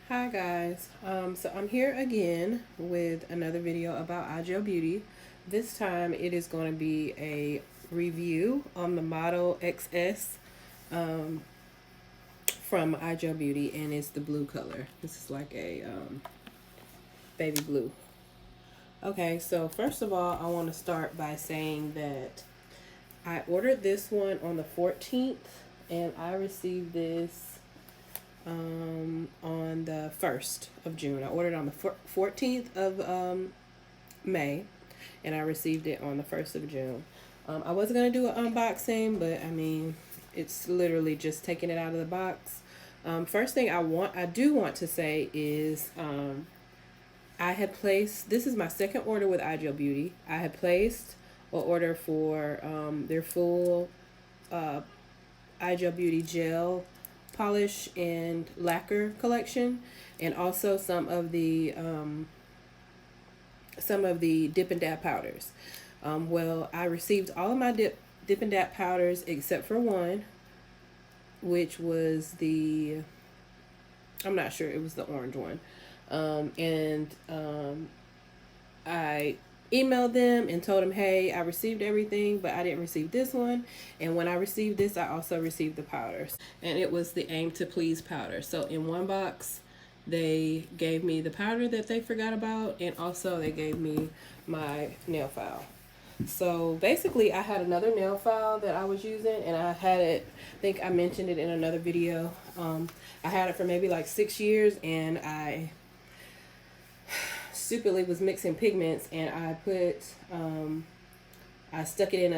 Hi guys, so I'm here again with another video about iGel Beauty. This time it is going to be a review on the Model XS from iGel Beauty, and it's the blue color. This is like a baby blue. Okay, so first of all, I want to start by saying that I ordered this one on the 14th and I received this on the 1st of June. I ordered on the 14th of May, and I received it on the 1st of June. I wasn't going to do an unboxing, but I mean, it's literally just taking it out of the box. First thing I do want to say is I had placed, this is my second order with iGel Beauty. I had placed an order for their full iGel Beauty gel polish and lacquer collection, and also some of the dip and dab powders. Well, I received all of my dip and dab powders except for one, which was the, I'm not sure, it was the orange one. I emailed them and told them, hey, I received everything, but I didn't receive this one. And when I received this, I also received the powders, and it was the Aim to Please powder. So in one box, they gave me the powder that they forgot about, and also they gave me my nail file. So basically, I had another nail file that I was using, and I had it, I think I mentioned it in another video. I had it for maybe like 6 years, and I stupidly was mixing pigments, and I put I stuck it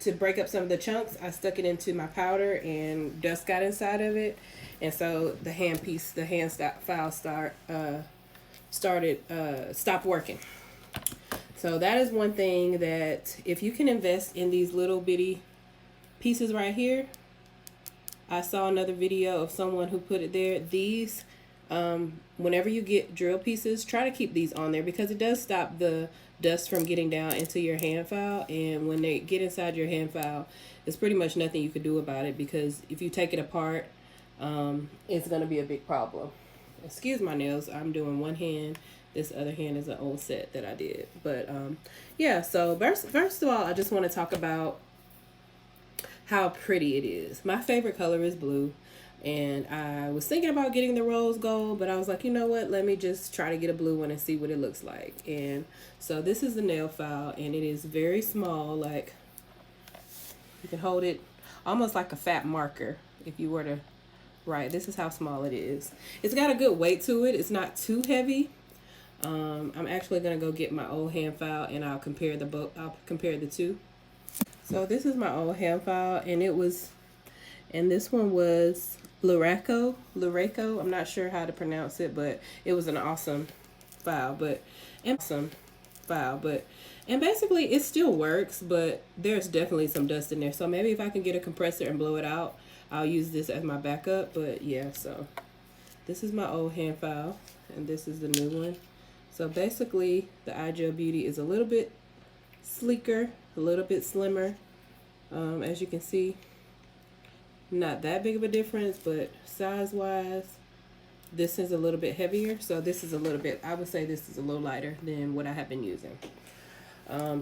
to break up some of the chunks. I stuck it into my powder, and dust got inside of it, and so the Handpiece, the hand file stopped working. So that is one thing that if you can invest in these little bitty pieces right here. I saw another video of someone who put it there. These, whenever you get drill pieces, try to keep these on there, because it does stop the dust from getting down into your hand file. And when they get inside your hand file, there's pretty much nothing you can do about it, because if you take it apart, it's going to be a big problem. Excuse my nails. I'm doing one hand. This other hand is an old set that I did. But yeah, so first of all, I just want to talk about how pretty it is. My favorite color is blue, and I was thinking about getting the rose gold, but I was like, you know what, let me just try to get a blue one and see what it looks like. And so this is the nail file, and it is very small. Like, you can hold it almost like a fat marker if you were to write. This is how small it is. It's got a good weight to it. It's not too heavy. I'm actually gonna go get my old hand file, and I'll compare the two. So this is my old hand file, and this one was Lureco. I'm not sure how to pronounce it, but it was an awesome file. And basically it still works, but there's definitely some dust in there. So maybe if I can get a compressor and blow it out, I'll use this as my backup. But yeah, so this is my old hand file, and this is the new one. So basically, the iGel Beauty is a little bit sleeker, a little bit slimmer. As you can see, not that big of a difference, but size-wise, this is a little bit heavier. So this is a little bit, I would say this is a little lighter than what I have been using.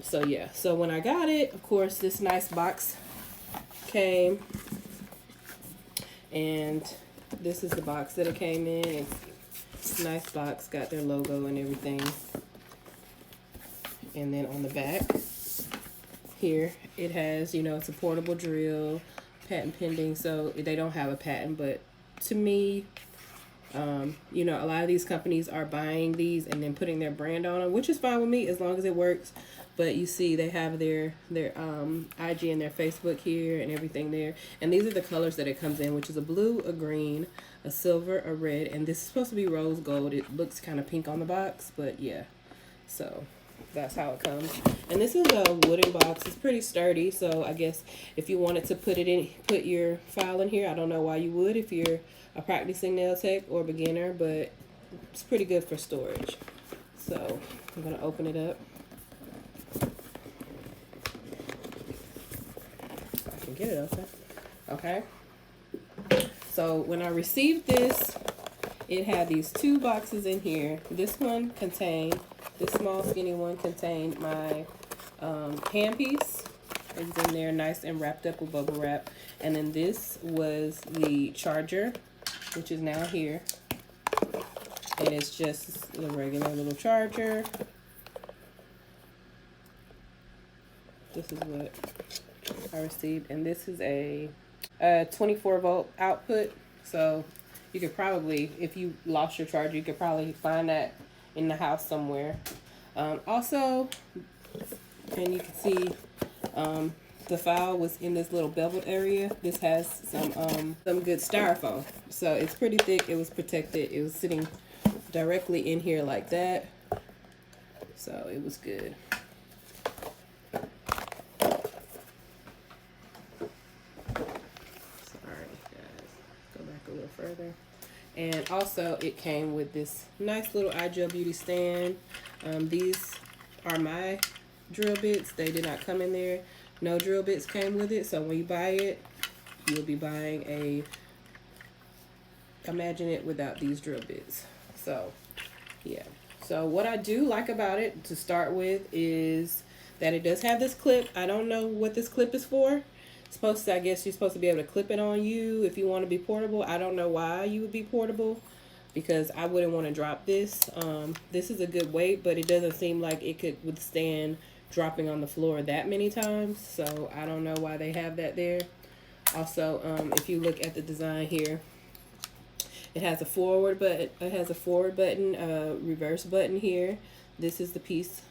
So yeah, so when I got it, of course, this nice box came, and this is the box that it came in. It's a nice box, got their logo and everything. And then on the back here, it has, you know, it's a portable drill, patent pending. So they don't have a patent, but to me, you know, a lot of these companies are buying these and then putting their brand on them, which is fine with me as long as it works. But you see, they have their IG and their Facebook here and everything there. And these are the colors that it comes in, which is a blue, a green, a silver, a red, and this is supposed to be rose gold. It looks kind of pink on the box, but yeah. So that's how it comes. And this is a wooden box. It's pretty sturdy, so I guess if you wanted to put your file in here, I don't know why you would if you're a practicing nail tech or beginner, but it's pretty good for storage. So I'm gonna open it up. If I can get it open. Okay. So when I received this, it had these 2 boxes in here. This one contained, this small skinny one contained my handpiece. It's in there nice and wrapped up with bubble wrap. And then this was the charger, which is now here. And it's just the regular little charger. This is what I received. And this is a 24-volt output. So you could probably, if you lost your charger, you could probably find that in the house somewhere. Also, and you can see the file was in this little beveled area. This has some good styrofoam. So it's pretty thick. It was protected. It was sitting directly in here like that. So it was good. Further. And also it came with this nice little iGel beauty stand. These are my drill bits. They did not come in there. No drill bits came with it, so when you buy it, you'll be buying a Imagine It without these drill bits. So yeah, so what I do like about it to start with is that it does have this clip. I don't know what this clip is for. Supposed to, I guess you're supposed to be able to clip it on you if you want to be portable. I don't know why you would be portable, because I wouldn't want to drop this. This is a good weight, but it doesn't seem like it could withstand dropping on the floor that many times. So I don't know why they have that there. Also, if you look at the design here, it has a forward button. It has a forward button, reverse button here. This is the piece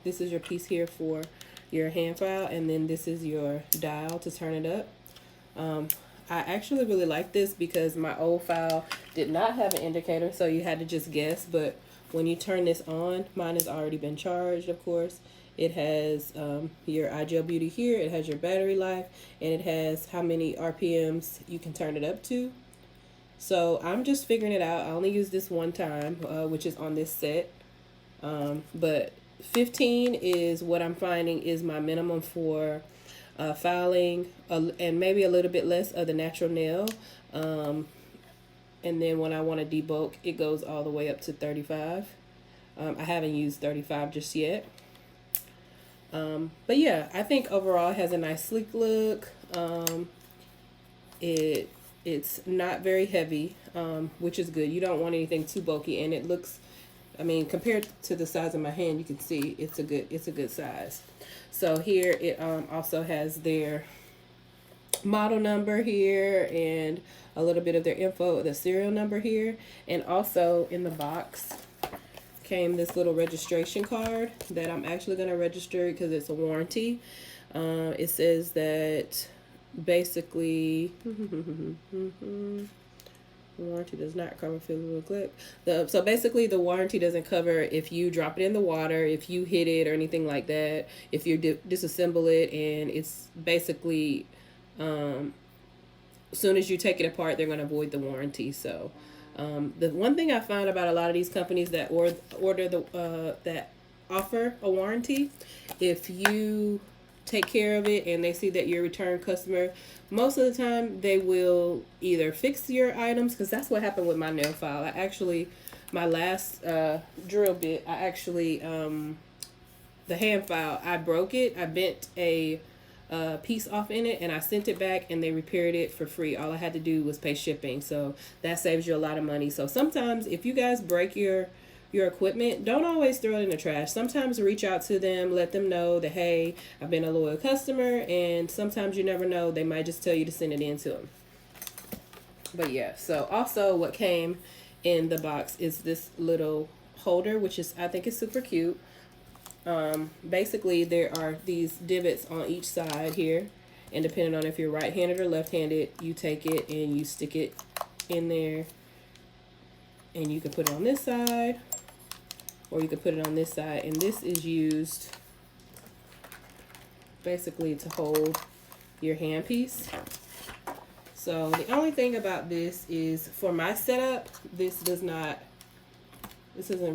this is your piece here for your hand file, and then this is your dial to turn it up. I actually really like this because my old file did not have an indicator, so you had to just guess. But when you turn this on, mine has already been charged, of course. It has your iGel Beauty here, it has your battery life, and it has how many RPMs you can turn it up to. So I'm just figuring it out. I only use this one time, which is on this set. But 15 is what I'm finding is my minimum for filing, and maybe a little bit less of the natural nail. And then when I want to debulk, it goes all the way up to 35. I haven't used 35 just yet. But yeah, I think overall it has a nice sleek look. It's not very heavy, which is good. You don't want anything too bulky, and it looks, I mean, compared to the size of my hand, you can see it's a good size. So here it also has their model number here and a little bit of their info, the serial number here, and also in the box came this little registration card that I'm actually going to register because it's a warranty. It says that basically warranty does not cover physical clip. So basically the warranty doesn't cover if you drop it in the water, if you hit it or anything like that, if you disassemble it, and it's basically as soon as you take it apart, they're going to void the warranty. So the one thing I found about a lot of these companies that that offer a warranty, if you take care of it and they see that you're a return customer, most of the time they will either fix your items, because that's what happened with my nail file. I actually, my last drill bit, I actually the hand file, I broke it. I bent a piece off in it, and I sent it back, and they repaired it for free. All I had to do was pay shipping, so that saves you a lot of money. So sometimes if you guys break your equipment, don't always throw it in the trash. Sometimes reach out to them, let them know that, hey, I've been a loyal customer, and sometimes you never know, they might just tell you to send it in to them. But yeah, so also what came in the box is this little holder, which is, I think is super cute. Basically there are these divots on each side here, and depending on if you're right-handed or left-handed, you take it and you stick it in there, and you can put it on this side, or you can put it on this side, and this is used basically to hold your handpiece. So the only thing about this is, for my setup, this doesn't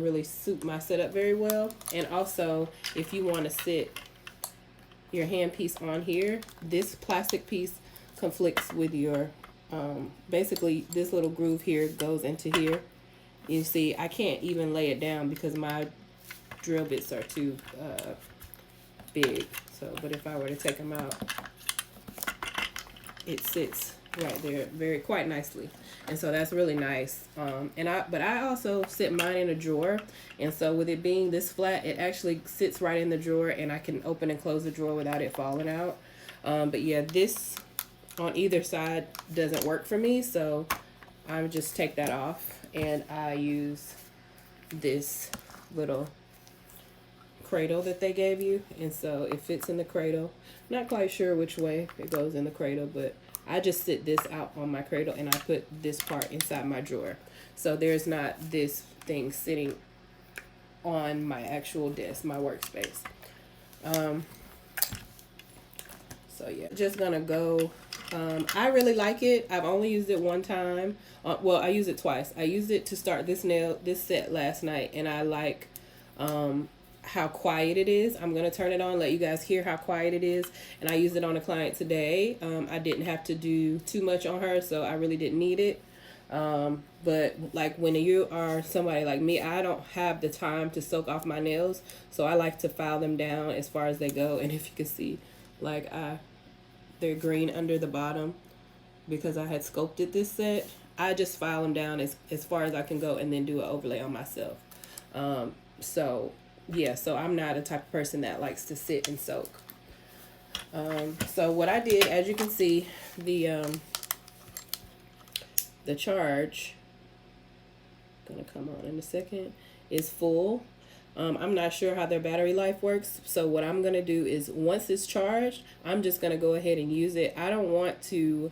really suit my setup very well. And also, if you want to sit your handpiece on here, this plastic piece conflicts with your basically this little groove here goes into here. You see, I can't even lay it down because my drill bits are too big. So, but if I were to take them out, it sits right there quite nicely. And so that's really nice. But I also sit mine in a drawer. And so with it being this flat, it actually sits right in the drawer, and I can open and close the drawer without it falling out. But yeah, this on either side doesn't work for me. So I just take that off, and I use this little cradle that they gave you. And so it fits in the cradle. Not quite sure which way it goes in the cradle, but I just sit this out on my cradle, and I put this part inside my drawer. So there's not this thing sitting on my actual desk, my workspace. So yeah, just gonna go. I really like it. I've only used it one time. Well, I used it twice. I used it to start this set last night, and I like how quiet it is. I'm gonna turn it on, let you guys hear how quiet it is. And I used it on a client today. I didn't have to do too much on her, so I really didn't need it. But like when you are somebody like me, I don't have the time to soak off my nails, so I like to file them down as far as they go. And if you can see, like they're green under the bottom because I had sculpted this set. I just file them down as far as I can go, and then do an overlay on myself. So yeah, so I'm not a type of person that likes to sit and soak. So what I did, as you can see, the charge, gonna come on in a second, is full. I'm not sure how their battery life works. So what I'm gonna do is, once it's charged, I'm just gonna go ahead and use it. I don't want to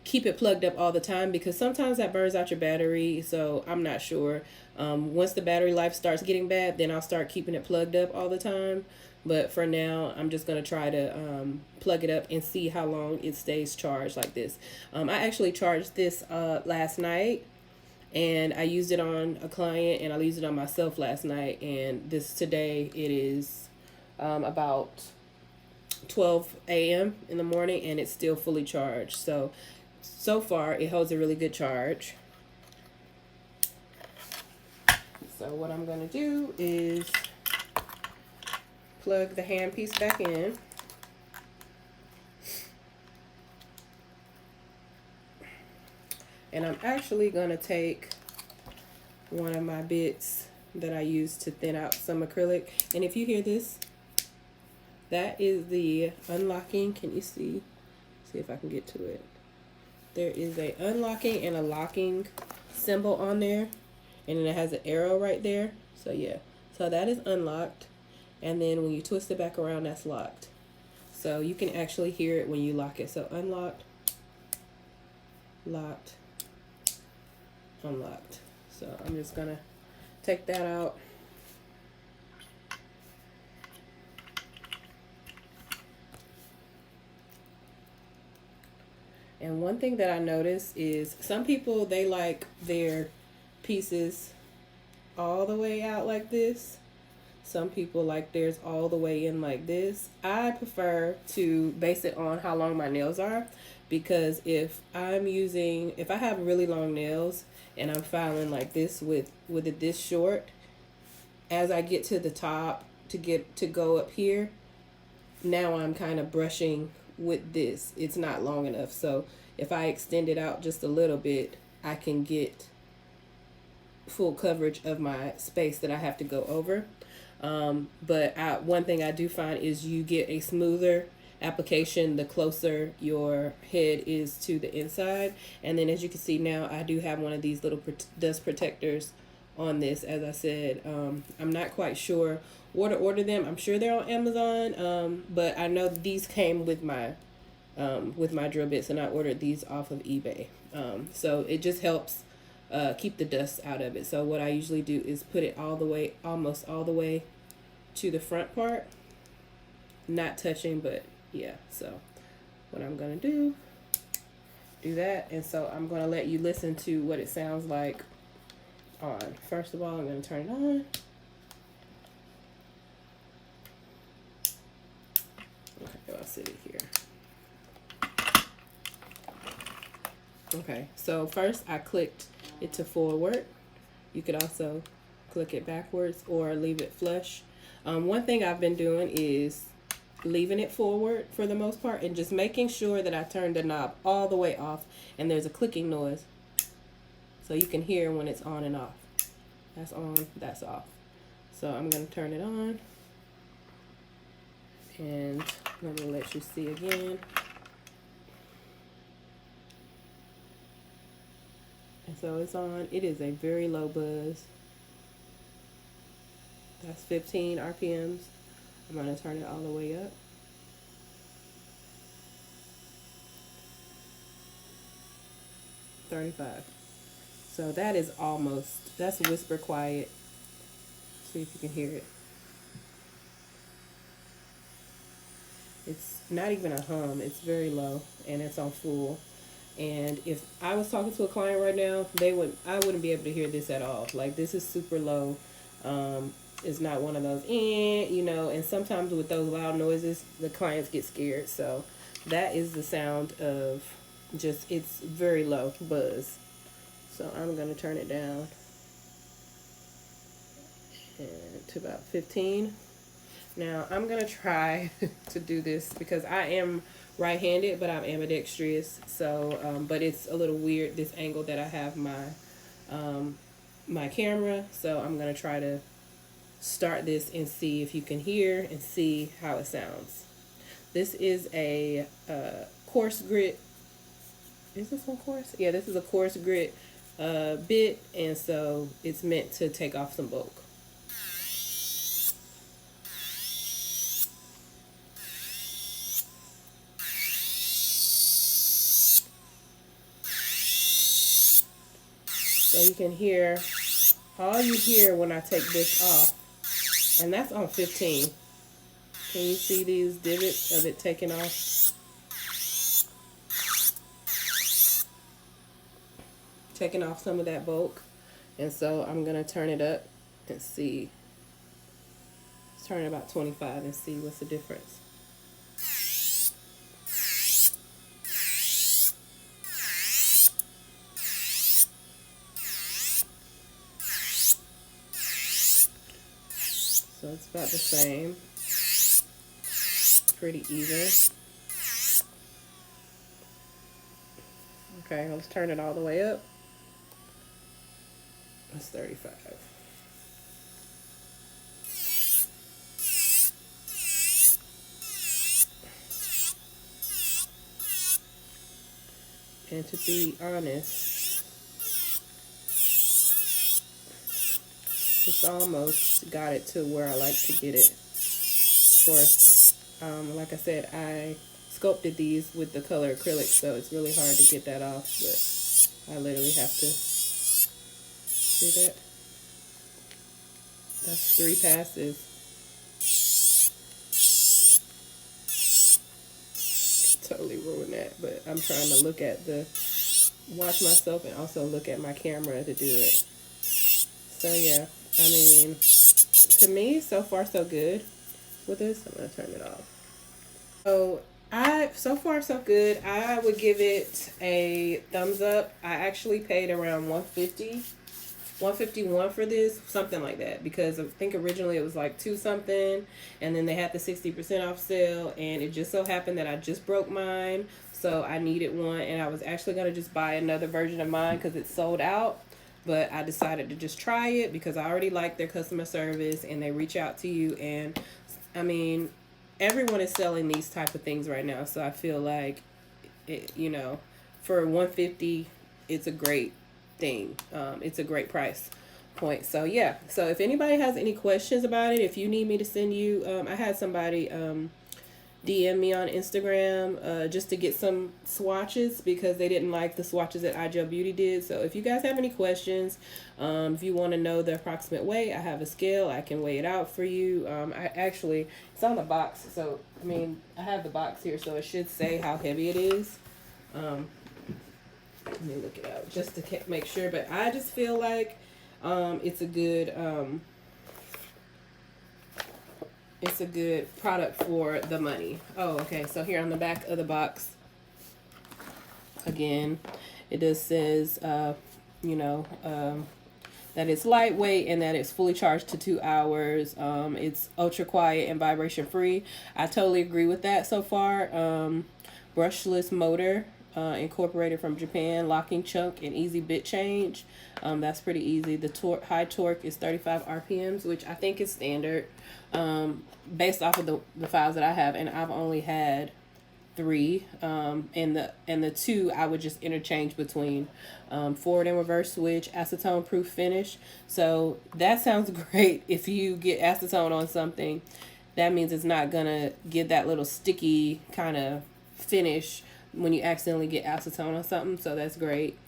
keep it plugged up all the time, because sometimes that burns out your battery. So I'm not sure. Once the battery life starts getting bad, then I'll start keeping it plugged up all the time. But for now, I'm just going to try to plug it up and see how long it stays charged like this. I actually charged this last night, and I used it on a client, and I used it on myself last night. And today it is about 12 a.m. in the morning, and it's still fully charged. So far, it holds a really good charge. So what I'm going to do is plug the handpiece back in. And I'm actually going to take one of my bits that I used to thin out some acrylic. And if you hear this, that is the unlocking. Can you see? See if I can get to it. There is a unlocking and a locking symbol on there. And then it has an arrow right there. So yeah, so that is unlocked. And then when you twist it back around, that's locked. So you can actually hear it when you lock it. So unlocked, locked, unlocked. So I'm just gonna take that out. And one thing that I noticed is some people, they like their pieces all the way out like this. Some people like theirs all the way in like this. I prefer to base it on how long my nails are, because if I have really long nails and I'm filing like this with it this short, as I get to the top to go up here, now I'm kind of brushing with this. It's not long enough. So if I extend it out just a little bit, I can get full coverage of my space that I have to go over. But one thing I do find is you get a smoother application the closer your head is to the inside. And then as you can see now, I do have one of these little dust protectors on this. As I said, I'm not quite sure where to order them. I'm sure they're on Amazon, but I know these came with my drill bits, and I ordered these off of eBay. So it just helps keep the dust out of it. So what I usually do is put it almost all the way to the front part, not touching, but yeah. So what I'm gonna do that, and so I'm gonna let you listen to what it sounds like on. First of all, I'm gonna turn it on. Okay, I'll sit it here. Okay, so first I clicked it to forward. You could also click it backwards or leave it flush. One thing I've been doing is leaving it forward for the most part and just making sure that I turn the knob all the way off and there's a clicking noise so you can hear when it's on and off. That's on, that's off. So I'm going to turn it on and let me let you see again. And so it's on. It is a very low buzz. That's 15 RPMs. I'm going to turn it all the way up. $35. So that is almost, that's whisper quiet. See if you can hear it. It's not even a hum. It's very low and it's on full. And if I was talking to a client right now, I wouldn't be able to hear this at all. Like, this is super low. It's not one of those, you know, and sometimes with those loud noises, the clients get scared. So that is the sound of just, it's very low buzz. So I'm going to turn it down and to about 15. Now I'm going to try to do this because I am right-handed, but I'm ambidextrous. So, but it's a little weird, this angle that I have my camera. So I'm going to try to start this and see if you can hear and see how it sounds. This is a coarse grit. Is this one coarse? Yeah, this is a coarse grit bit, and so it's meant to take off some bulk. So you can hear, all you hear when I take this off, and that's on 15. Can you see these divots of it taking off? Taking off some of that bulk. And so I'm going to turn it up and see. Let's turn it about 25 and see what's the difference. So it's about the same. Pretty even. Okay, let's turn it all the way up. That's 35. And to be honest, it's almost got it to where I like to get it. Of course, like I said, I sculpted these with the color acrylic, so it's really hard to get that off, but I literally have to. See that? That's 3 passes. Totally ruined that, but I'm trying to look at watch myself and also look at my camera to do it. So yeah, I mean, to me, so far so good with this. I'm gonna turn it off. So so far so good. I would give it a thumbs up. I actually paid around $151 for this, something like that, because I think originally it was like $2 something, and then they had the 60% off sale, and it just so happened that I just broke mine, so I needed one, and I was actually going to just buy another version of mine because it's sold out, but I decided to just try it because I already like their customer service, and they reach out to you, and I mean, everyone is selling these type of things right now, so I feel like it, you know, for $150, it's a great thing. It's a great price point. So yeah, so if anybody has any questions about it, if you need me to send you, I had somebody DM me on Instagram just to get some swatches because they didn't like the swatches that iGel Beauty did. So if you guys have any questions, if you want to know the approximate weight, I have a scale. I can weigh it out for you. I actually, it's on the box, so I mean, I have the box here, so it should say how heavy it is. Let me look it out just to make sure, but I just feel like it's a good product for the money. Oh, okay, so here on the back of the box, again, It just says, you know, that it's lightweight and that it's fully charged to 2 hours. It's ultra quiet and vibration free. I totally agree with that so far. Brushless motor, incorporated from Japan, locking chunk and easy bit change. That's pretty easy. The high torque is 35 RPMs, which I think is standard, based off of the files that I have, and I've only had 3, and the 2 I would just interchange between, forward and reverse switch, acetone proof finish. So that sounds great. If you get acetone on something, that means it's not gonna get that little sticky kind of finish when you accidentally get acetone on something. So that's great.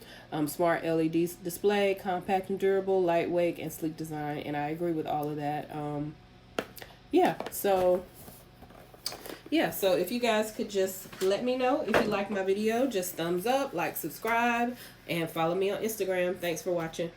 Smart LED display, compact and durable, lightweight and sleek design, and I agree with all of that. So if you guys could just let me know if you like my video, just thumbs up, like, subscribe, and follow me on Instagram. Thanks for watching.